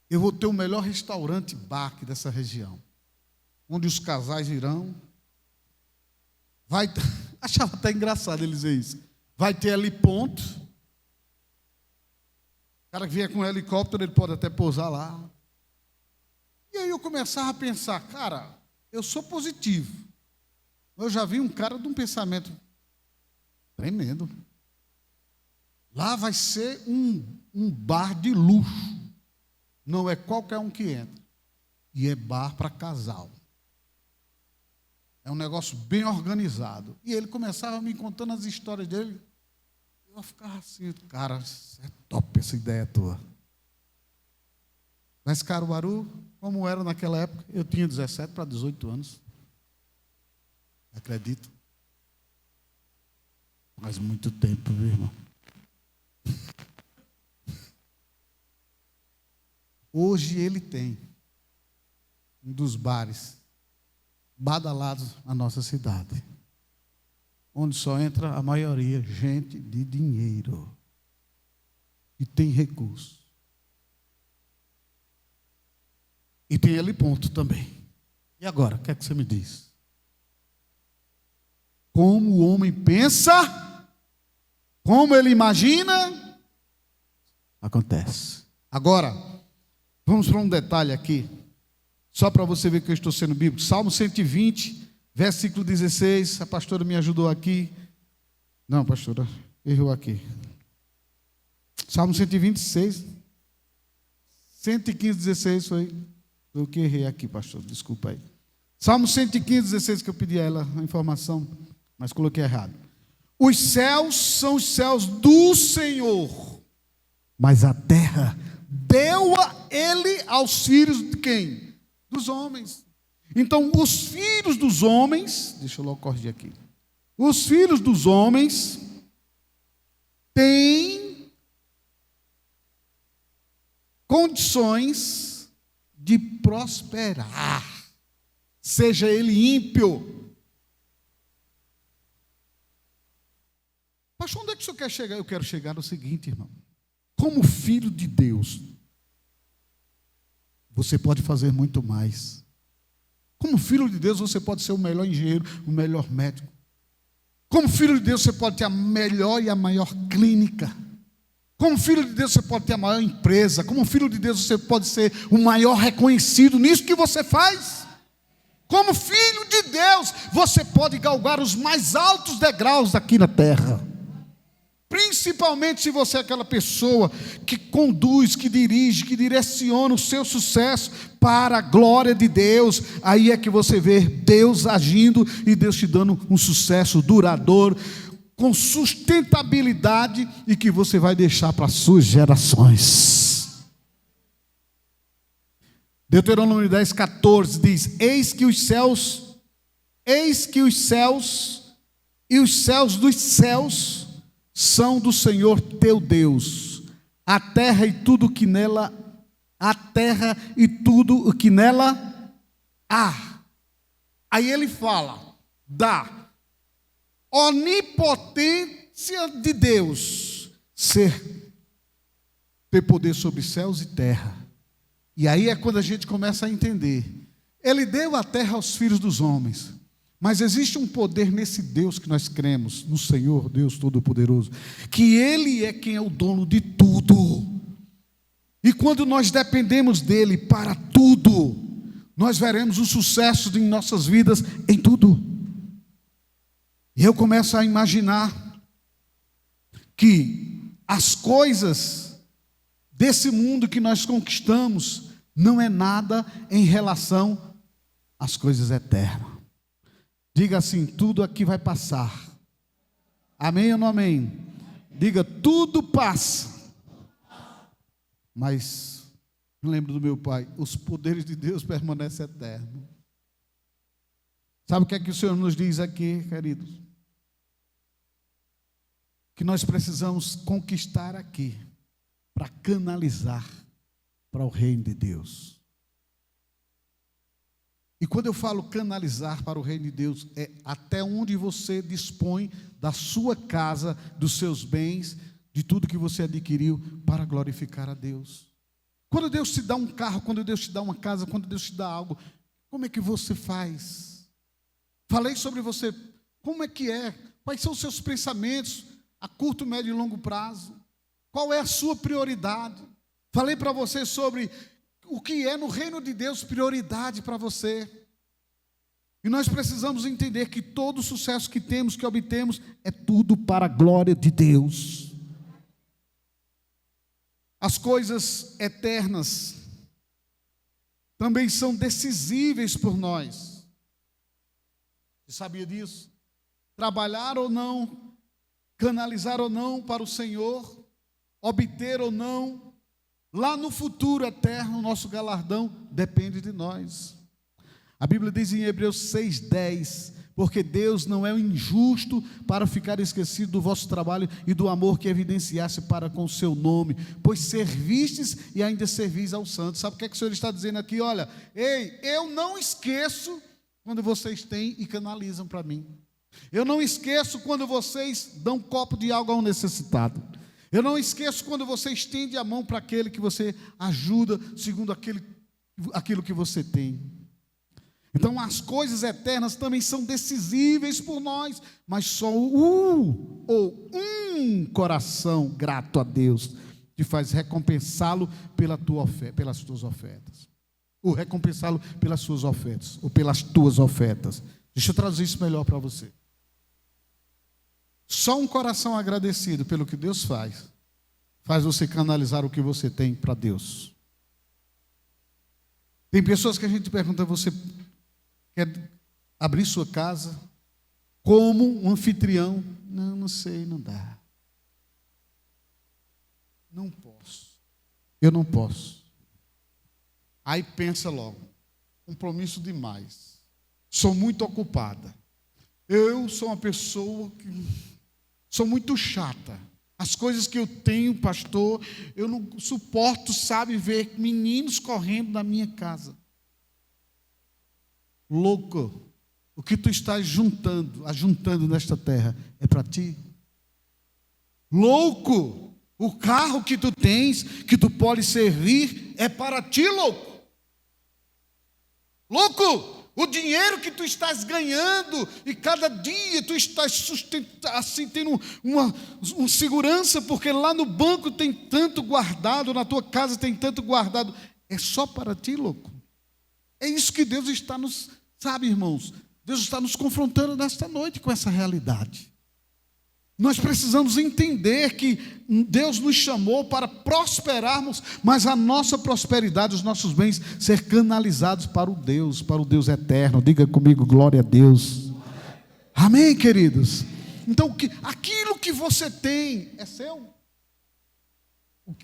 Eu vou ter o melhor restaurante bar aqui dessa região. Onde os casais irão. Achava até engraçado ele dizer isso. Vai ter ali ponto. O cara que vier com um helicóptero, ele pode até pousar lá. E aí eu começava a pensar, cara, eu sou positivo. Eu já vi um cara de um pensamento tremendo. Lá vai ser um bar de luxo. Não é qualquer um que entra. E é bar para casal. É um negócio bem organizado. E ele começava me contando as histórias dele. Eu ficava assim, cara, é top essa ideia tua. Mas Caruaru, como era naquela época, eu tinha 17 para 18 anos. Acredito. Faz muito tempo, meu irmão. Hoje ele tem um dos bares badalados na nossa cidade, onde só entra a maioria gente de dinheiro e tem recurso. E tem ele ponto também. E agora, o que é que você me diz? Como o homem pensa, como ele imagina, acontece. Agora, vamos para um detalhe aqui, só para você ver que eu estou sendo bíblico. Salmo 120, versículo 16, a pastora me ajudou aqui. Não, pastora, errou aqui. Salmo 126, 115, 16 foi o que errei aqui, pastor, desculpa aí. Salmo 115, 16, que eu pedi a ela a informação, mas coloquei errado. Os céus são os céus do Senhor, mas a terra deu-a ele aos filhos de quem? Dos homens. Então, os filhos dos homens, deixa eu logo corrigir aqui. Os filhos dos homens têm condições de prosperar, seja ele ímpio. Pastor, onde é que o senhor quer chegar? Eu quero chegar no seguinte, irmão. Como filho de Deus, você pode fazer muito mais. Como filho de Deus, você pode ser o melhor engenheiro, o melhor médico. Como filho de Deus, você pode ter a melhor e a maior clínica. Como filho de Deus, você pode ter a maior empresa. Como filho de Deus, você pode ser o maior reconhecido nisso que você faz. Como filho de Deus, você pode galgar os mais altos degraus aqui na terra. Principalmente se você é aquela pessoa que conduz, que dirige, que direciona o seu sucesso para a glória de Deus. Aí é que você vê Deus agindo e Deus te dando um sucesso duradouro, com sustentabilidade e que você vai deixar para as suas gerações. Deuteronômio 10, 14 diz: eis que os céus e os céus dos céus são do Senhor teu Deus, a terra e tudo o que nela há. Aí ele fala da onipotência de Deus, ter poder sobre céus e terra. E aí é quando a gente começa a entender. Ele deu a terra aos filhos dos homens, mas existe um poder nesse Deus que nós cremos, no Senhor Deus Todo-Poderoso, que Ele é quem é o dono de tudo. E quando nós dependemos dEle para tudo, nós veremos o sucesso em nossas vidas em tudo. E eu começo a imaginar que as coisas desse mundo que nós conquistamos não é nada em relação às coisas eternas. Diga assim: tudo aqui vai passar. Amém ou não amém? Diga: tudo passa. Mas, eu lembro do meu pai, os poderes de Deus permanecem eternos. Sabe o que é que o Senhor nos diz aqui, queridos? Que nós precisamos conquistar aqui, para canalizar para o reino de Deus. E quando eu falo canalizar para o reino de Deus, é até onde você dispõe da sua casa, dos seus bens, de tudo que você adquiriu para glorificar a Deus. Quando Deus te dá um carro, quando Deus te dá uma casa, quando Deus te dá algo, como é que você faz? Falei sobre você, como é que é? Quais são os seus pensamentos a curto, médio e longo prazo? Qual é a sua prioridade? Falei para você sobre o que é no reino de Deus prioridade para você. E nós precisamos entender que todo o sucesso que temos, que obtemos, é tudo para a glória de Deus. As coisas eternas também são decisíveis por nós. Você sabia disso? Trabalhar ou não, canalizar ou não para o Senhor, obter ou não, lá no futuro eterno, o nosso galardão depende de nós. A Bíblia diz em Hebreus 6:10, porque Deus não é injusto para ficar esquecido do vosso trabalho e do amor que evidenciasse para com o seu nome, pois servistes e ainda servis aos santos. Sabe o que é que o Senhor está dizendo aqui? Olha, ei, eu não esqueço quando vocês têm e canalizam para mim. Eu não esqueço quando vocês dão um copo de água ao necessitado. Eu não esqueço quando você estende a mão para aquele que você ajuda, segundo aquilo que você tem. Então as coisas eternas também são decisíveis por nós, mas só um coração grato a Deus te faz recompensá-lo pelas tuas ofertas. Ou recompensá-lo pelas suas ofertas, ou pelas tuas ofertas. Deixa eu traduzir isso melhor para você. Só um coração agradecido pelo que Deus faz você canalizar o que você tem para Deus. Tem pessoas que a gente pergunta: você quer abrir sua casa como um anfitrião? Não sei, não dá. Não posso. Eu não posso. Aí pensa logo: compromisso demais. Sou muito ocupada. Eu sou uma pessoa que sou muito chata. As coisas que eu tenho, pastor, eu não suporto, sabe, ver meninos correndo na minha casa. Louco, o que tu estás ajuntando nesta terra é para ti? Louco, o carro que tu tens, que tu pode servir, é para ti, louco. Louco, o dinheiro que tu estás ganhando, e cada dia tu estás assim, tendo uma segurança, porque lá no banco tem tanto guardado, na tua casa tem tanto guardado, é só para ti, louco. É isso que Deus está nos, sabe, irmãos, Deus está nos confrontando nesta noite com essa realidade. Nós precisamos entender que Deus nos chamou para prosperarmos, mas a nossa prosperidade, os nossos bens, ser canalizados para o Deus eterno. Diga comigo, glória a Deus. Amém, queridos? Então, aquilo que você tem é seu.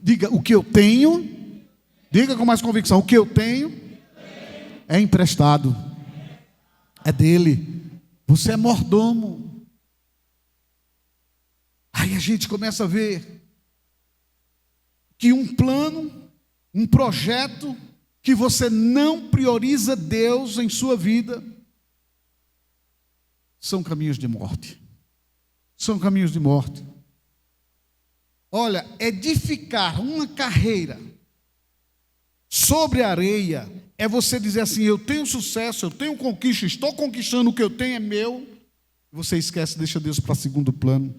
Diga, o que eu tenho, diga com mais convicção, o que eu tenho é emprestado, é dele. Você é mordomo. Aí a gente começa a ver que um plano, um projeto, que você não prioriza Deus em sua vida, são caminhos de morte. são caminhos de morte. Olha, edificar uma carreira sobre a areia é você dizer assim: eu tenho sucesso, eu tenho conquista, estou conquistando, o que eu tenho é meu. Você esquece, deixa Deus para segundo plano.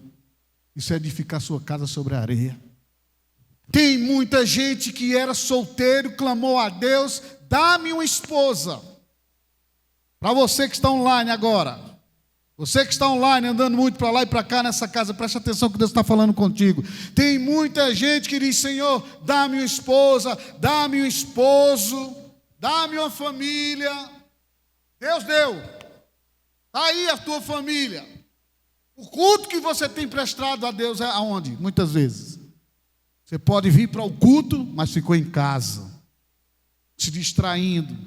Isso é edificar sua casa sobre a areia. Tem muita gente que era solteiro, clamou a Deus: dá-me uma esposa. Para você que está online agora, você que está online, andando muito para lá e para cá nessa casa, preste atenção que Deus está falando contigo. Tem muita gente que diz: Senhor, dá-me uma esposa, dá-me um esposo, dá-me uma família. Deus deu. Está aí a tua família. O culto que você tem prestado a Deus é aonde? Muitas vezes. Você pode vir para o culto, mas ficou em casa, se distraindo.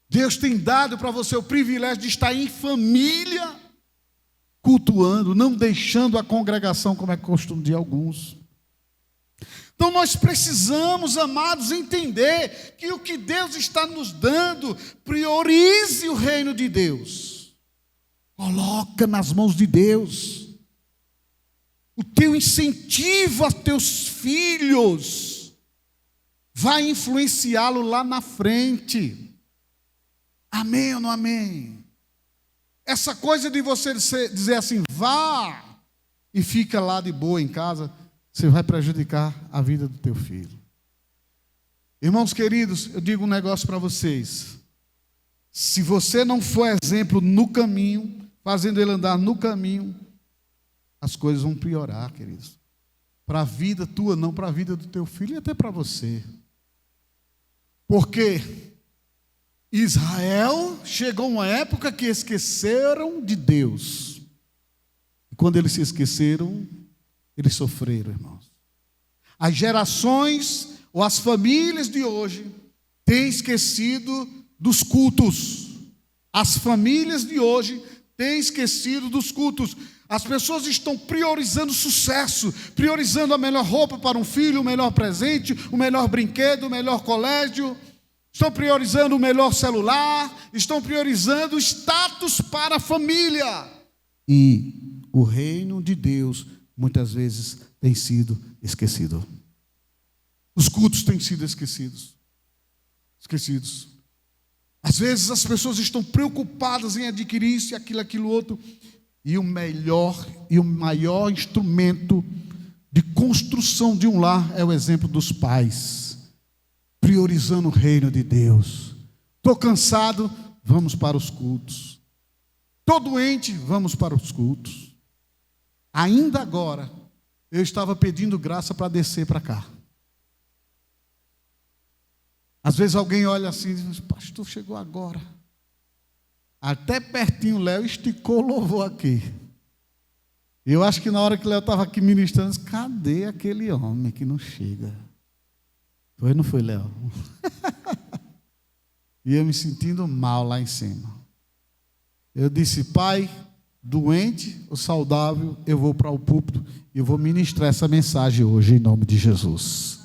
Deus tem dado para você o privilégio de estar em família, cultuando, não deixando a congregação, como é costume de alguns. Então nós precisamos, amados, entender que o que Deus está nos dando, priorize o reino de Deus. Coloca nas mãos de Deus. O teu incentivo a teus filhos vai influenciá-lo lá na frente. Amém ou não amém? Essa coisa de você dizer assim, vá e fica lá de boa em casa, você vai prejudicar a vida do teu filho. Irmãos queridos, eu digo um negócio para vocês. Se você não for exemplo no caminho, fazendo ele andar no caminho, as coisas vão piorar, queridos. Para a vida tua, não para a vida do teu filho e até para você. Porque Israel chegou uma época que esqueceram de Deus. E quando eles se esqueceram, eles sofreram, irmãos. As gerações ou as famílias de hoje têm esquecido dos cultos. As famílias de hoje têm esquecido dos cultos. As pessoas estão priorizando sucesso, priorizando a melhor roupa para um filho, o melhor presente, o melhor brinquedo, o melhor colégio. Estão priorizando o melhor celular, estão priorizando o status para a família. E o reino de Deus, muitas vezes, tem sido esquecido. Os cultos têm sido esquecidos. Às vezes as pessoas estão preocupadas em adquirir isso, aquilo outro. E o melhor e o maior instrumento de construção de um lar é o exemplo dos pais. Priorizando o reino de Deus. Estou cansado, vamos para os cultos. Estou doente, vamos para os cultos. Ainda agora, eu estava pedindo graça para descer para cá. Às vezes alguém olha assim e diz: pastor, chegou agora. Até pertinho o Léo esticou o louvor aqui. Eu acho que na hora que o Léo estava aqui ministrando, cadê aquele homem que não chega? Foi, não foi, Léo? E eu me sentindo mal lá em cima. Eu disse: pai, doente ou saudável, eu vou para o púlpito e eu vou ministrar essa mensagem hoje em nome de Jesus.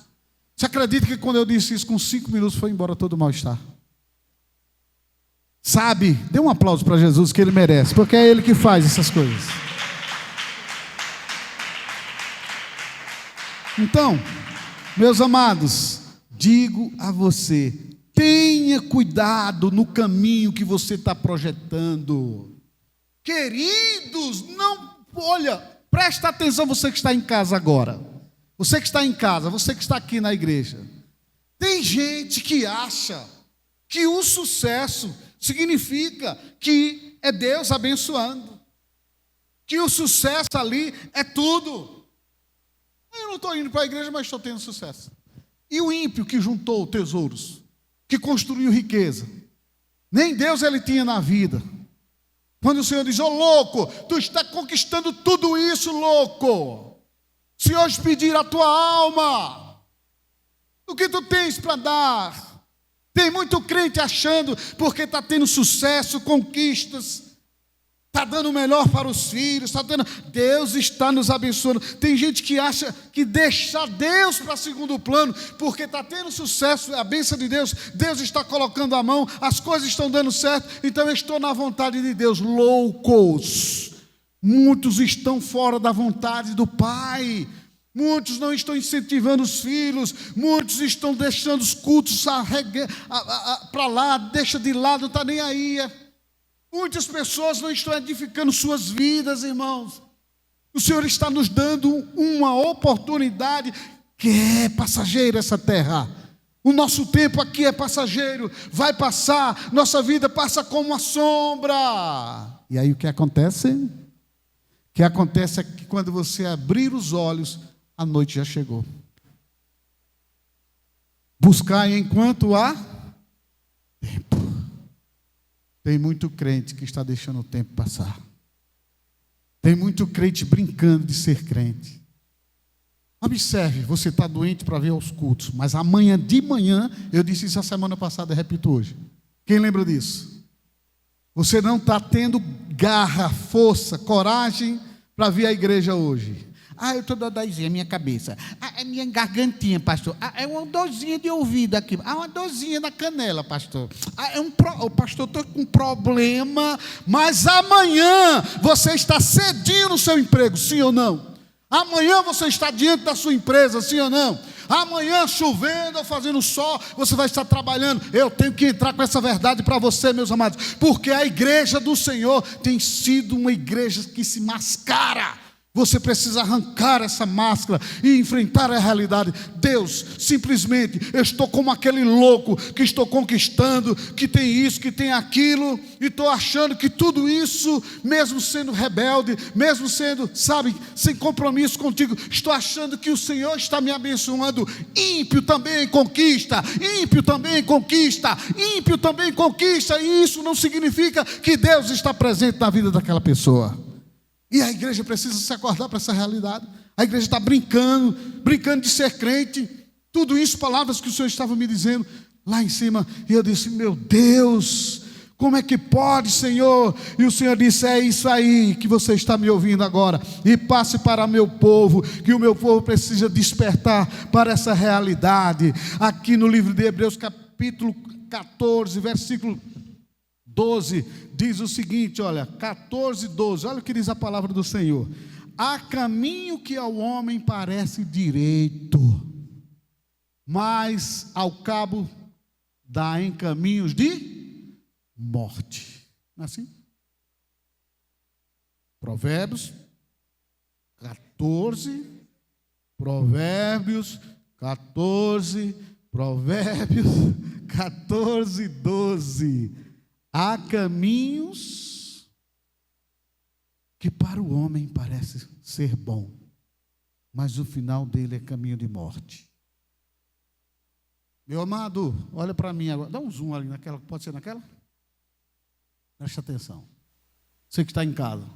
Você acredita que quando eu disse isso, com 5 minutos foi embora todo o mal-estar? Sabe, dê um aplauso para Jesus que ele merece, porque é ele que faz essas coisas. Então, meus amados, digo a você, tenha cuidado no caminho que você está projetando. Queridos, não, olha, presta atenção, você que está em casa agora. Você que está em casa, você que está aqui na igreja. Tem gente que acha que o sucesso significa que é Deus abençoando. Que o sucesso ali é tudo. Eu não estou indo para a igreja, mas estou tendo sucesso. E o ímpio que juntou tesouros, que construiu riqueza, nem Deus ele tinha na vida. Quando o Senhor diz: ô louco, tu está conquistando tudo isso, louco. Se hoje pedir a tua alma, o que tu tens para dar? Tem muito crente achando, porque está tendo sucesso, conquistas, está dando o melhor para os filhos, Deus está nos abençoando. Tem gente que acha que deixar Deus para segundo plano, porque está tendo sucesso, a bênção de Deus, Deus está colocando a mão, as coisas estão dando certo, então eu estou na vontade de Deus. Loucos! Muitos estão fora da vontade do Pai. Muitos não estão incentivando os filhos. Muitos estão deixando os cultos para lá, deixa de lado, não está nem aí. Muitas pessoas não estão edificando suas vidas, irmãos. O Senhor está nos dando uma oportunidade, que é passageira essa terra. O nosso tempo aqui é passageiro, vai passar, nossa vida passa como uma sombra. E aí o que acontece? O que acontece é que quando você abrir os olhos, a noite já chegou. Buscai enquanto há tempo. Tem muito crente que está deixando o tempo passar. Tem muito crente brincando de ser crente. Observe, você está doente para vir aos cultos, mas amanhã de manhã, eu disse isso a semana passada, repito hoje. Quem lembra disso? Você não está tendo garra, força, coragem para vir à igreja hoje. Eu estou dodóizinha, minha cabeça. É minha gargantinha, pastor. É uma dorzinha de ouvido aqui. Uma dorzinha na canela, pastor. Pastor, estou com um problema. Mas amanhã você está cedinho no seu emprego, sim ou não? Amanhã você está diante da sua empresa, sim ou não? Amanhã, chovendo ou fazendo sol, você vai estar trabalhando. Eu tenho que entrar com essa verdade para você, meus amados, porque a igreja do Senhor tem sido uma igreja que se mascara. Você precisa arrancar essa máscara e enfrentar a realidade. Deus, simplesmente, eu estou como aquele louco que estou conquistando, que tem isso, que tem aquilo, e estou achando que tudo isso, mesmo sendo rebelde, mesmo sendo, sem compromisso contigo, estou achando que o Senhor está me abençoando. Ímpio também conquista, ímpio também conquista, ímpio também conquista, e isso não significa que Deus está presente na vida daquela pessoa. E a igreja precisa se acordar para essa realidade. A igreja está brincando de ser crente. Tudo isso, palavras que o Senhor estava me dizendo lá em cima. E eu disse, meu Deus, como é que pode, Senhor? E o Senhor disse, é isso aí que você está me ouvindo agora. E passe para meu povo, que o meu povo precisa despertar para essa realidade. Aqui no livro de Hebreus, capítulo 14, versículo 12, diz o seguinte, olha, 14, 12, olha o que diz a palavra do Senhor. Há caminho que ao homem parece direito, mas ao cabo dá em caminhos de morte. Não é assim? Provérbios 14, Provérbios 14, 12. Há caminhos que para o homem parece ser bom, mas o final dele é caminho de morte. Meu amado, olha para mim agora. Dá um zoom ali naquela, pode ser naquela? Preste atenção. Você que está em casa.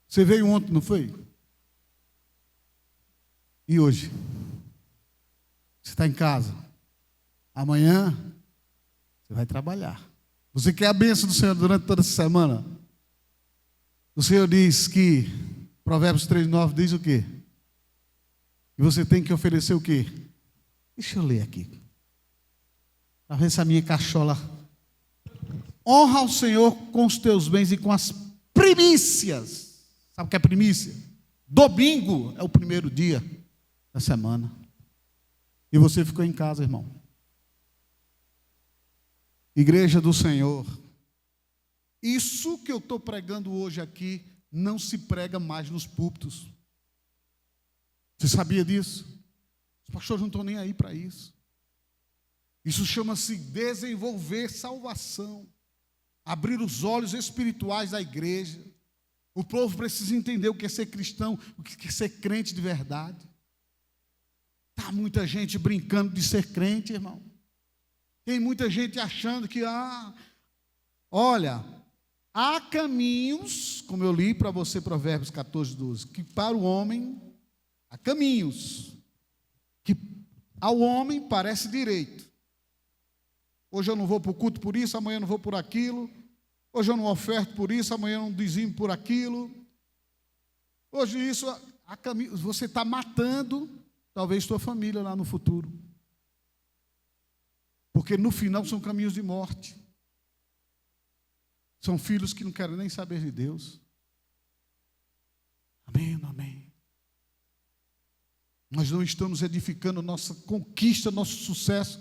Você veio ontem, não foi? E hoje? Você está em casa. Amanhã, você vai trabalhar. Você quer a bênção do Senhor durante toda essa semana? O Senhor diz que, Provérbios 3:9 diz o quê? E você tem que oferecer o quê? Deixa eu ler aqui. Para ver se a minha cachola. Honra ao Senhor com os teus bens e com as primícias. Sabe o que é primícia? Domingo é o primeiro dia da semana. E você ficou em casa, irmão. Igreja do Senhor, isso que eu estou pregando hoje aqui, não se prega mais nos púlpitos. Você sabia disso? Os pastores não estão nem aí para isso. Isso chama-se desenvolver salvação, abrir os olhos espirituais da igreja. O povo precisa entender o que é ser cristão, o que é ser crente de verdade. Está muita gente brincando de ser crente, irmão. Tem muita gente achando que, olha, há caminhos, como eu li para você, Provérbios 14, 12, que para o homem, há caminhos, que ao homem parece direito. Hoje eu não vou para o culto por isso, amanhã eu não vou por aquilo. Hoje eu não oferto por isso, amanhã eu não dizimo por aquilo. Hoje isso, há caminhos, você está matando, talvez, sua família lá no futuro. Porque no final são caminhos de morte. São filhos que não querem nem saber de Deus. Nós não estamos edificando nossa conquista, nosso sucesso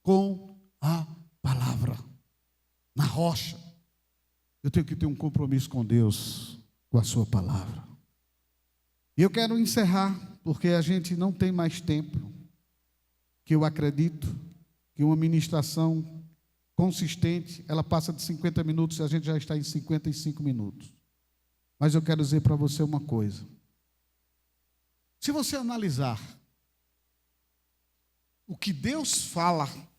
com a palavra, na rocha. Eu tenho que ter um compromisso com Deus, com a sua palavra. E eu quero encerrar, porque a gente não tem mais tempo, que eu acredito que uma ministração consistente, ela passa de 50 minutos e a gente já está em 55 minutos. Mas eu quero dizer para você uma coisa. Se você analisar o que Deus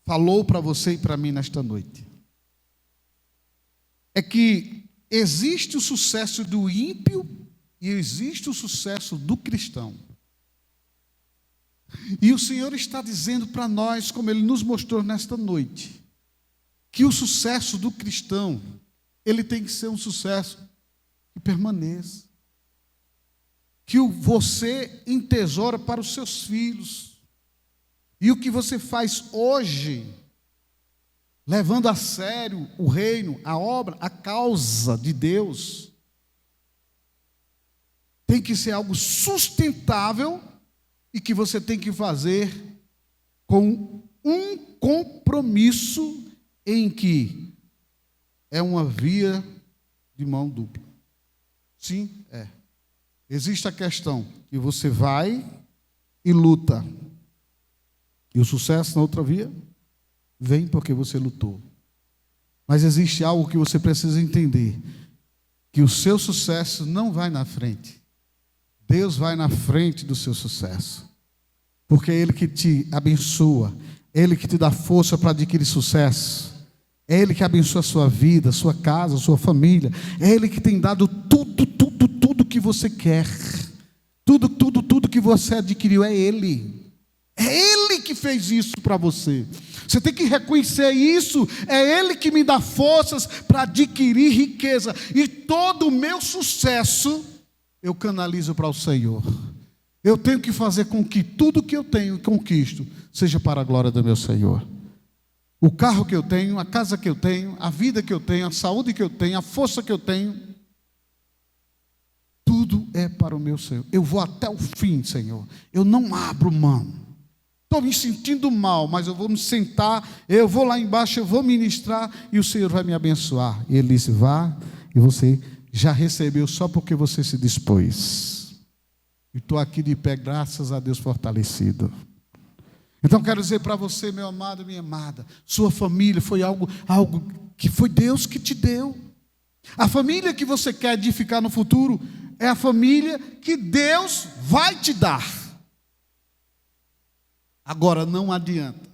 falou para você e para mim nesta noite, é que existe o sucesso do ímpio e existe o sucesso do cristão. E o Senhor está dizendo para nós, como Ele nos mostrou nesta noite, que o sucesso do cristão, ele tem que ser um sucesso que permaneça. Que você entesoura para os seus filhos. E o que você faz hoje, levando a sério o reino, a obra, a causa de Deus, tem que ser algo sustentável e que você tem que fazer com um compromisso em que é uma via de mão dupla. Sim, é. Existe a questão que você vai e luta. E o sucesso na outra via vem porque você lutou. Mas existe algo que você precisa entender. Que o seu sucesso não vai na frente. Deus vai na frente do seu sucesso. Porque é Ele que te abençoa. É Ele que te dá força para adquirir sucesso. É Ele que abençoa a sua vida, a sua casa, a sua família. É Ele que tem dado tudo que você quer. Tudo que você adquiriu é Ele. É Ele que fez isso para você. Você tem que reconhecer isso. É Ele que me dá forças para adquirir riqueza. E todo o meu sucesso eu canalizo para o Senhor. Eu tenho que fazer com que tudo que eu tenho e conquisto seja para a glória do meu Senhor. O carro que eu tenho, a casa que eu tenho, a vida que eu tenho, a saúde que eu tenho, a força que eu tenho, tudo é para o meu Senhor. Eu vou até o fim, Senhor. Eu não abro mão. Estou me sentindo mal, mas eu vou me sentar, eu vou lá embaixo, eu vou ministrar e o Senhor vai me abençoar. E Ele disse, vá, e você já recebeu só porque você se dispôs. E estou aqui de pé, graças a Deus, fortalecido. Então quero dizer para você, meu amado, minha amada, sua família foi algo que foi Deus que te deu. A família que você quer edificar no futuro é a família que Deus vai te dar. Agora não adianta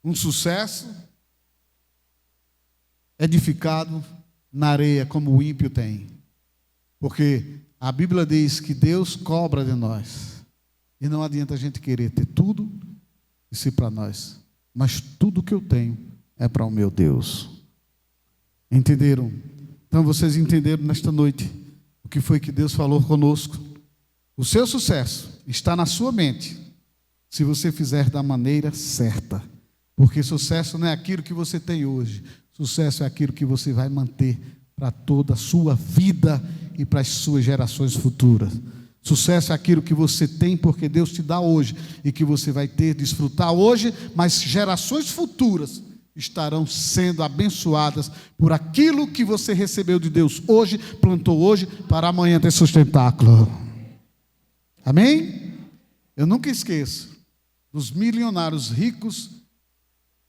um sucesso edificado na areia como o ímpio tem. Porque a Bíblia diz que Deus cobra de nós. E não adianta a gente querer ter tudo e ser para nós. Mas tudo que eu tenho é para o meu Deus. Entenderam? Então vocês entenderam nesta noite o que foi que Deus falou conosco. O seu sucesso está na sua mente, se você fizer da maneira certa. Porque sucesso não é aquilo que você tem hoje. Sucesso é aquilo que você vai manter para toda a sua vida e para as suas gerações futuras. Sucesso é aquilo que você tem porque Deus te dá hoje e que você vai ter, desfrutar hoje, mas gerações futuras estarão sendo abençoadas por aquilo que você recebeu de Deus hoje, plantou hoje, para amanhã ter sustentáculo. Amém? Eu nunca esqueço dos milionários ricos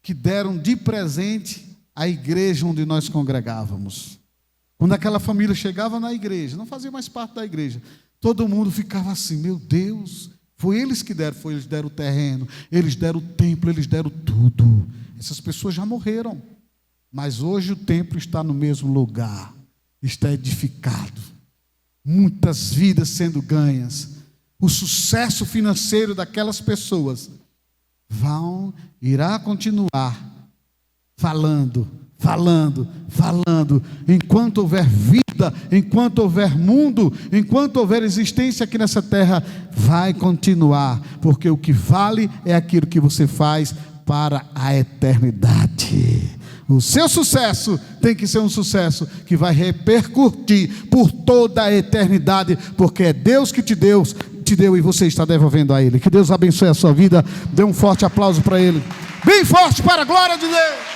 que deram de presente a igreja onde nós congregávamos. Quando aquela família chegava na igreja, não fazia mais parte da igreja, todo mundo ficava assim, meu Deus, foi eles que deram, eles deram o terreno, eles deram o templo, eles deram tudo. Essas pessoas já morreram, mas hoje o templo está no mesmo lugar, está edificado, muitas vidas sendo ganhas. O sucesso financeiro daquelas pessoas irá continuar falando, enquanto houver vida, enquanto houver mundo, enquanto houver existência aqui nessa terra, vai continuar, porque o que vale é aquilo que você faz para a eternidade. O seu sucesso tem que ser um sucesso que vai repercutir por toda a eternidade, porque é Deus que te deu, te deu e você está devolvendo a Ele. Que Deus abençoe a sua vida. Dê um forte aplauso para Ele. Bem forte para a glória de Deus.